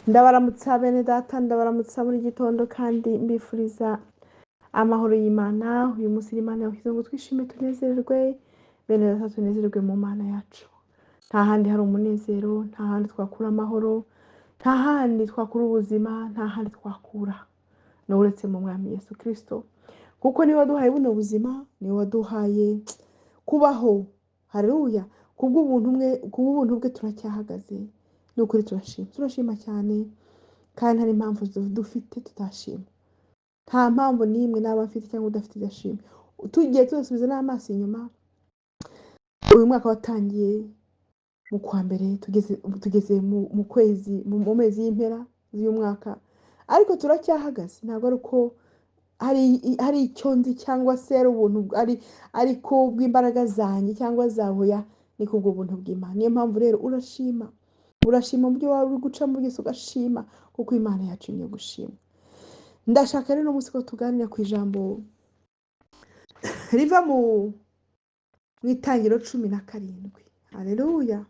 Ndabaramutsa bene data, ndabaramutsa muri gitondo kandi mbifuriza amahoro y'Imana. Uyu munsi Imana yashyize ngo twishime tunezerwe, bene data tunezerwe mu Mana yacu. Nta handi hari umunezero, nta handi twakura amahoro, nta handi twakura ubuzima, nta handi twakura ni uretse mu Mwami Yesu Kristo, kuko niwe waduhaye buno buzima, niwe waduhaye kubaho. Haleluya! kubw'ubuntu bwe turacyahagaze. Ni ukuri turashima cyane, kandi hari impamvu dufite tutashima. Nta mpamvu n'imwe naba mfite cyangwa udafite idashima. Tugiye tusubiza n'amaso inyuma, uyu mwaka watangiye mu kwa mbere, tugeze mu mezi y'impera z'uyu mwaka, ariko turacyahagaze. Ntabwo ari uko hari icyo nzi cyangwa se ari ubuntu ariko bw'imbaraga zanjye cyangwa zahoya, ni kubwo buntu bw'Imana. Niyo mpamvu rero urashima mu byo waba uri gucamo byose, ugashima kuko Imana yacu niyo gushima. Ndashaka rero uno munsi ko tuganira ku ijambo riva mu Itangiriro 17. Haleluya!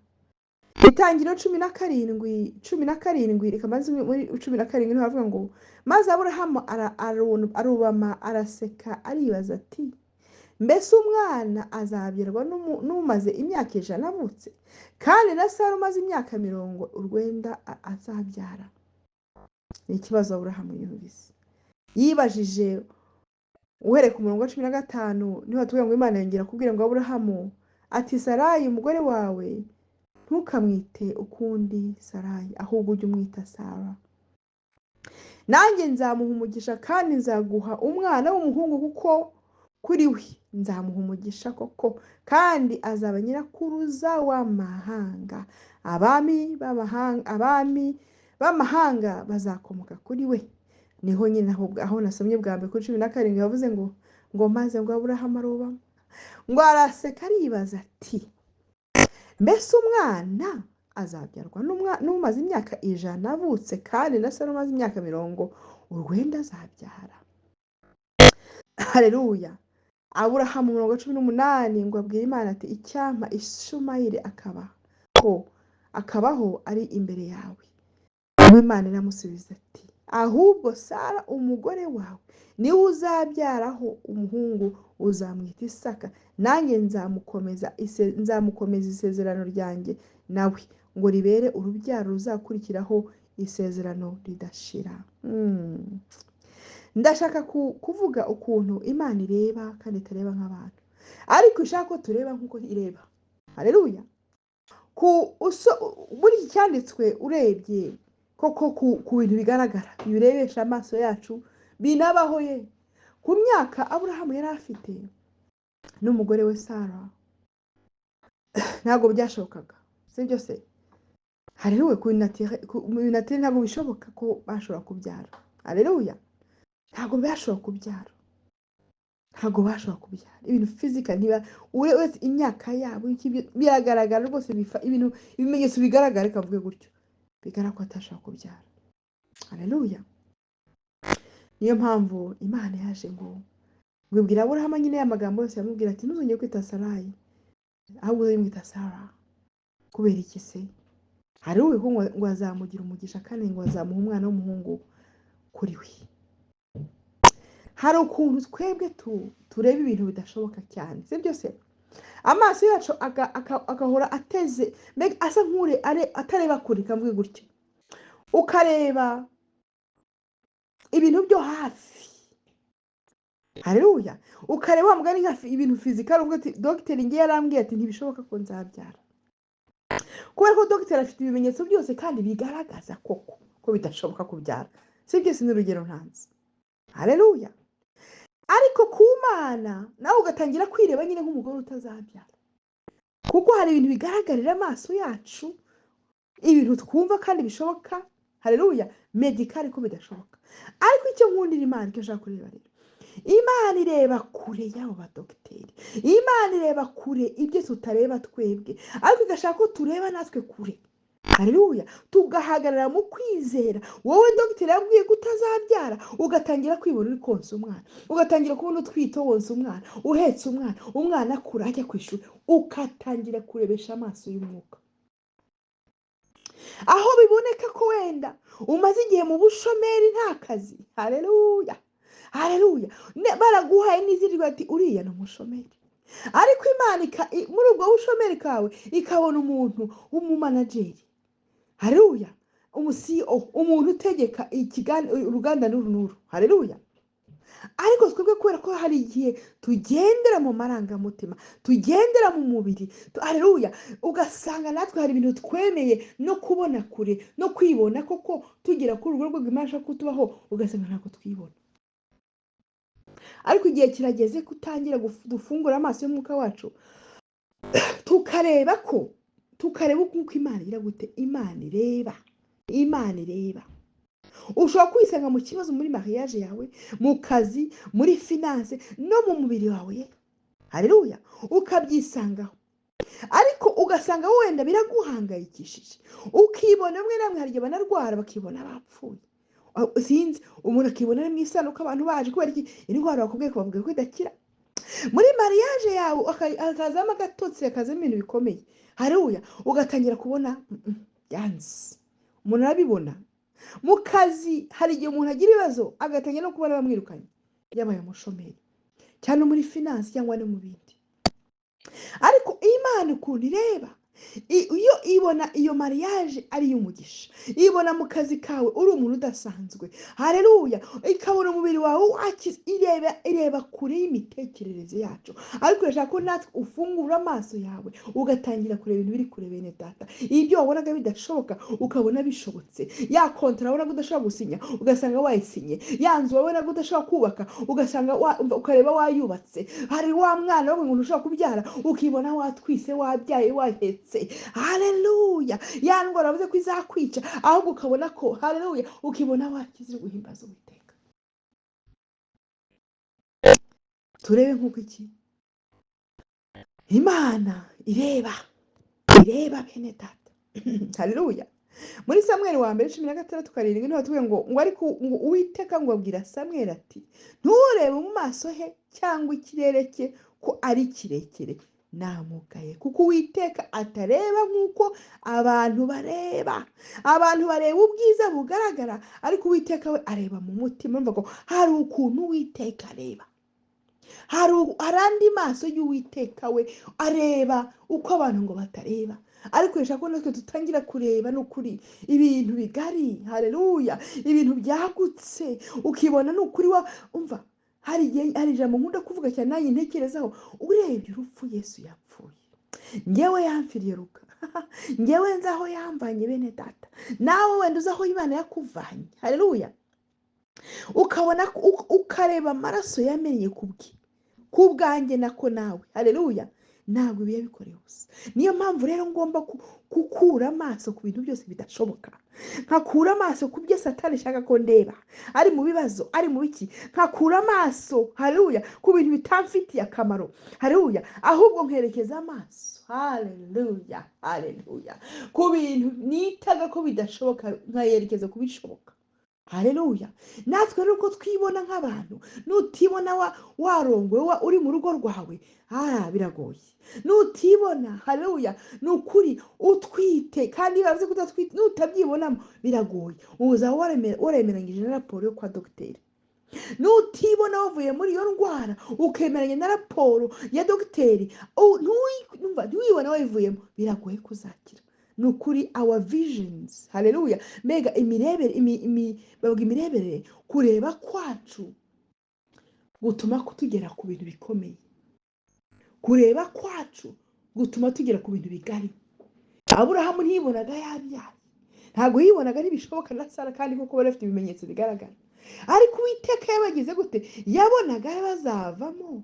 Itangiriro 17 reka maze muri 17 niho havuga ngo, maze Aburahamu arubama araseka aribaza ati, mbese umwana azabyarwa n'umaze imyaka 100 avutse, kandi na Sara umaze imyaka 90 azabyara? Ni ikibazo Aburahamu yumvise, yibajije. Uhereye ku murongo wa 15 niho tuvuga ngo Imana yongera kubwira ngo Aburahamu ati, Sarayi umugore wawe ntukamwite ukundi Sarayi, ahubwo ujye umwita Sara. Nanjye nzamuha umugisha kandi nzaguha umwana w'umuhungu, kuko kuri we nzamuha umugisha koko, kandi azaba nyirakuruza w'amahanga. Abami b'amahanga bazakomoka kuri we. Niho nyine aho nasomye bwa mbere kuri 17 yavuze ngo maze ngo Aburahamu arubama ngo araseka aribaza ati, mbese umwana azabyarwa n'umaze imyaka 100 avutse, kandi na Sara umaze imyaka 90 azabyara? Haleluya! Aburahamu mu murongo wa 18 ngo abwira Imana ati, icyampa Ishumayeli akabaho ari imbere yawe. Imana iramusubiza ati, ahubwo Sara umugore wawe niwe uzabyaraho umuhungu, uzamwita Isaka, nanjye nzamukomeza isezerano ryanjye nawe, ngo ribere urubyaro ruzakurikiraho isezerano ridashira. Ndashaka kuvuga ukuntu Imana ireba kandi itareba nk'abantu, ariko ishaka ko tureba nk'uko ireba. Haleluya! Muri iki cyanditswe urebye koko ku bintu bigaragara birebesha amaso yacu, binabaho ye, ku myaka Aburahamu yari afite n'umugore we Sara, ntabwo byashobokaga, sibyo se? Haleluya! Ku binatire ntabwo bishoboka ko bashobora kubyara. Haleluya! Ntabwo bashobora kubyara ibintu fizika, uretse imyaka yabo biragaragara rwose, ibimenyetso bigaragara, reka mvuge gutyo, bigaragara ko atashobora kubyara. Haleluya! Niyo mpamvu Imana yaje ngo ibwira Aburahamu nyine amagambo yose, yamubwira ati, ntuzongere kwita Sarayi, ahubwo uzamwita Sara. Kubera iki se? Haleluya! ngo azamugira umugisha, kandi ngo azamuha umwana w'umuhungu kuri we. Hari ukuntu twebwe tureba ibintu bidashoboka cyane, sibyo se? Amaso yacu agahora ateze, mbega asa nk'ure atareba kure, kamvuge gutya, ukareba ibintu byo hafi. Haleluya! ukareba wa mugani ibintu fizikali, uvuga ati, dogiteri ngiye yarambwiye ati ntibishoboka ko nzabyara, kubera ko dogiteri afite ibimenyetso byose kandi bigaragaza koko ko bidashoboka kubyara, sibyo se? N'urugero ntanze. Haleluya! Ariko ku Mana nawe ugatangira kwireba nyine nk'umugore utazabyara, kuko hari ibintu bigaragarira amaso yacu, ibintu twumva kandi bishoboka. Haleluya! medikali ko bidashoboka. Ariko icyo nkundira Imana, icyo nshaka kureba rero, Imana ireba kure y'abo badogiteri. Imana ireba kure ibyo tutareba twebwe, ariko igashaka ko tureba natwe kure. Haleluya! tugahagarara mu kwizera. Wowe dogiteri yabwiye ko utazabyara, ugatangira kwibona uri konsa umwana, ugatangira kubona utwite wonsa umwana, uhetse umwana akura ajya ku ishuri, ugatangira kurebesha amaso y'umwuka. aho biboneka ko wenda umaze igihe mu bushomeri nta kazi. Haleluya, haleluya. Baraguhaye n'izindi ati uriya ni umushomeri, ariko Imana muri ubwo bushomeri kawe ikabona umuntu w'umumanageri. Haleluya, CEO, umuntu utegeka uruganda n'uru n'uru. Haleluya. Ariko twebwe kubera ko hari igihe tugendera mu marangamutima, tugendera mu mubiri. Haleluya, ugasanga natwe hari ibintu twemeye no kubona kure no kwibona koko tugera kuri urwo rwego Imana ishaka kutubaho, ugasanga ntabwo twibona. Ariko igihe kirageze kutangira dufungura amaso y'umwuka wacu tukareba uko Imana igira gute. Imana ireba. Ushobora kwisanga mu kibazo muri mariage yawe, mu kazi, muri finance no mu mubiri wawe. Haleluya, ukabyisangaho, ariko ugasanga wenda biraguhangayikishije, ukibona mwe namwe hari igihe banarwara bakibona bapfuye. Sinzi, umuntu akibona ari mu isanuka abantu baje kubera iki indwara bakubwiye ko bavuga ko idakira. Muri mariage yawe akazamo agatotsi, akazamo ibintu bikomeye. Haleluya, ugatangira kubona yanze. Umuntu arabibona. Mu kazi hari igihe umuntu agira ibibazo agatangira no kubona bamwirukanye, yabaye umushomeri, cyane muri finance cyangwa no mu bindi. Ariko Imana ukuntu ireba, iyo ibona iyo mariage ari iy'umugisha, ibona mu kazi kawe uri umuntu udasanzwe. Haleluya, ikabona umubiri wawe wakize, ireba kure y'imitekerereze yacu. Ariko irashaka ko natwe ufungura amaso yawe ugatangira kureba ibintu biri kure. Bene data, ibyo wabonaga bidashoboka ukabona bishobotse. Ya kontra wabonaga udashobora gusinya ugasanga wayisinye. Ya nzu wabonaga udashobora kubaka ugasanga ukareba wayubatse. Hari wa mwana w'umuntu ushobora kubyara ukibona watwise, wabyaye, wahetse. Haleluya, ya ndwara wavuze ko izakwica ahubwo ukabona ko, haleluya, ukibona wakize, guhimbaza Uwiteka. Turebe nk'uko iki Imana ireba bene data. Haleluya. Muri Samweli wa mbere 16:7 niho tuvuga ngo ariko Uwiteka ngo abwira Samweli ati nturebe mu maso he cyangwa ikirere cye ko ari kirekire, namugaye. Kuko Uwiteka atareba nk'uko abantu bareba. Abantu bareba ubwiza bugaragara, ariko Uwiteka we areba mu mutima. Mvuga ko hari ukuntu Uwiteka areba, hari andi maso y'Uwiteka we areba uko abantu ngo batareba. Ariko reshaka ko natwe tutangira kureba n'ukuri ibintu bigari. Haleluya, ibintu byagutse, ukibona n'ukuri umva. Hari ijambo nkunda kuvuga cyane nanjye ntekerezaho, urebye urupfu Yesu yapfuye, ngewe yamfiriye Luka, ngewe nzi aho yamvanye. Bene data, nawe wenda uzi aho Imana yakuvanye. Haleluya, ukabona ukareba amaraso yamenye ku bwanjye nako nawe. Haleluya, ntabwo ibiye bikorewe ubusa. Niyo mpamvu rero ngomba gukura amaso ku bintu byose bidashoboka, nkakura amaso ku byo Satani ishaka ko ndeba, ari mu bibazo, ari mu biki, nkakura amaso, haleluya, ku bintu bitamfitiye akamaro. Haleluya, ahubwo nkerekeza amaso, haleluya, haleluya, ku bintu nitaga ko bidashoboka nkayerekeza ku bishoboka. Haleluya, natwe rero uko twibona nk'abantu, nutibona warongowe uri mu rugo rwawe, biragoye. Nutibona, haleluya, ni ukuri utwite kandi bavuze ko utatwite, nutabyibonamo biragoye. Uzaba waremeranyije na raporo yo kwa dogiteri. Nutibona wavuye muri iyo ndwara ukemeranya na raporo ya dogiteri, ntiwibona wayivuyemo, biragoye kuzakira. Ni ukuri our visions, haleluya, mbega imirebere, kureba kwacu gutuma tugera ku bintu bikomeye. Kureba kwacu gutuma tugera ku bintu bigari. Aburahamu ntiyibonaga yabyaye, ntabwo yibonaga n'ibishoboka na Sara, kandi kuko bari bafite ibimenyetso bigaragara. Ariko Uwiteka yabagize gute? Yabonaga bazavamo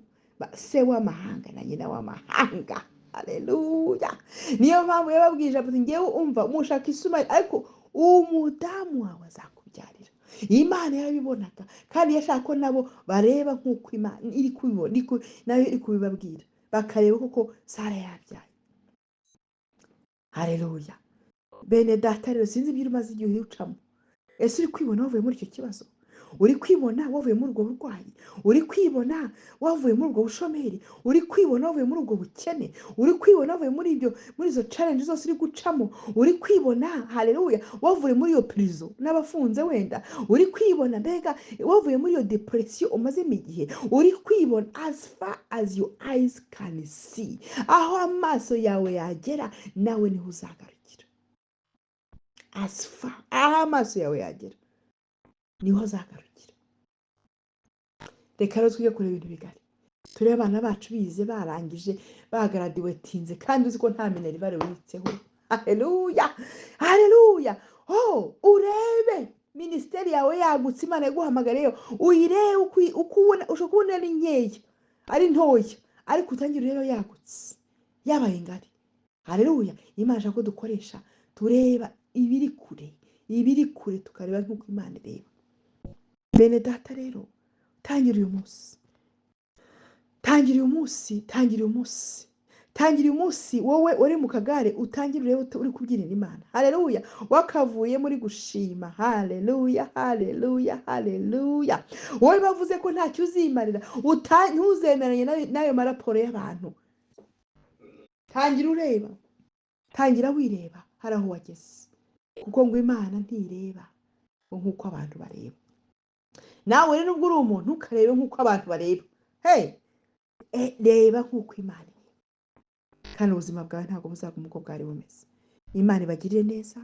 se w'amahanga na nyina w'amahanga. Haleluya, niyo mpamvu yababwije ati ngewe umva mushaka Isumari, ariko umudamu wawe azakubyarira. Imana yabibonaga kandi yashaka ko nabo bareba nk'uko Imana iri kubibona, nayo iri kubibabwira, bakareba koko Sara yabyaye. Haleluya, bene data rero sinzi ibyo umaze igihe ucamo. Ese uri kwibona wavuye muri icyo kibazo? uri kwibona wavuye muri ubwo burwayi, uri kwibona wavuye muri ubwo bushomeri, uri kwibona wavuye muri ubwo bukene, uri kwibona wavuye muri izo challenge zose uri gucamo, uri kwibona haleluya wavuye muri iyo prison n'abafunze wenda, uri kwibona mbega wavuye muri iyo depression umazemo igihe, uri kwibona as far as your eyes can see, aho amaso yawe yagera nawe niho uzagarukira. As far aho amaso yawe yagera niho azagarukira. Reka rero twige kureba ibintu bigari, turebe abana bacu bize barangije bagaradiwetinze kandi uzi ko nta minerivare witseho. Haleluya haleluya. Urebe minisiteri yawe yagutse, Imana yaguhamagariyeho uyirebe uko ubona, ushobora kubona ari nkeya ari ntoya ariko utangira rero yagutse yabaye ngari. Haleluya. Imana ishaka ko dukoresha tureba ibiri kure tukareba nk'uko Imana ireba. Bene data rero tangira uyu munsi wowe uri mu kagare utangire urebe uri kubyinira Imana. Haleluya. Wakavuye muri gushima. Haleluya haleluya haleluya. Wowe bavuze ko ntacyo uzimarira ntuzemeranye n'ayo maraporo y'abantu. Tangira wireba hari aho wageze, kuko ngo Imana ntireba nk'uko abantu bareba. Nawe rero nubwo uri umuntu ntukarebe nk'uko abantu bareba. Reba nk'uko Imana ireba, kandi ubuzima bwawe ntabwo buzaguma uko bwari bumeze. Imana ibagirire neza,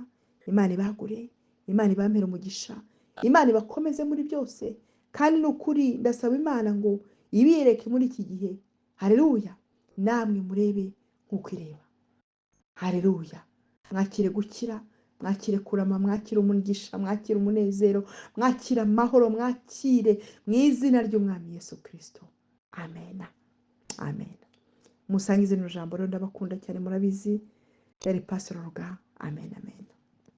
Imana ibagure, Imana ibampere umugisha, Imana ibakomeze muri byose. Kandi ni ukuri ndasaba Imana ngo ibiyereke muri iki gihe. Haleluya. Namwe murebe nk'uko ireba. Haleluya. Mwakire gukira, mwakire kurama, mwakire umugisha, mwakire umunezero, mwakire amahoro, mwakire mu izina ry'Umwami Yesu Kristo. Amen. Amen. Musangize ino jambo rero ndabakunda cyane, murabizi. Yari Pastor Ruga. Amen amen.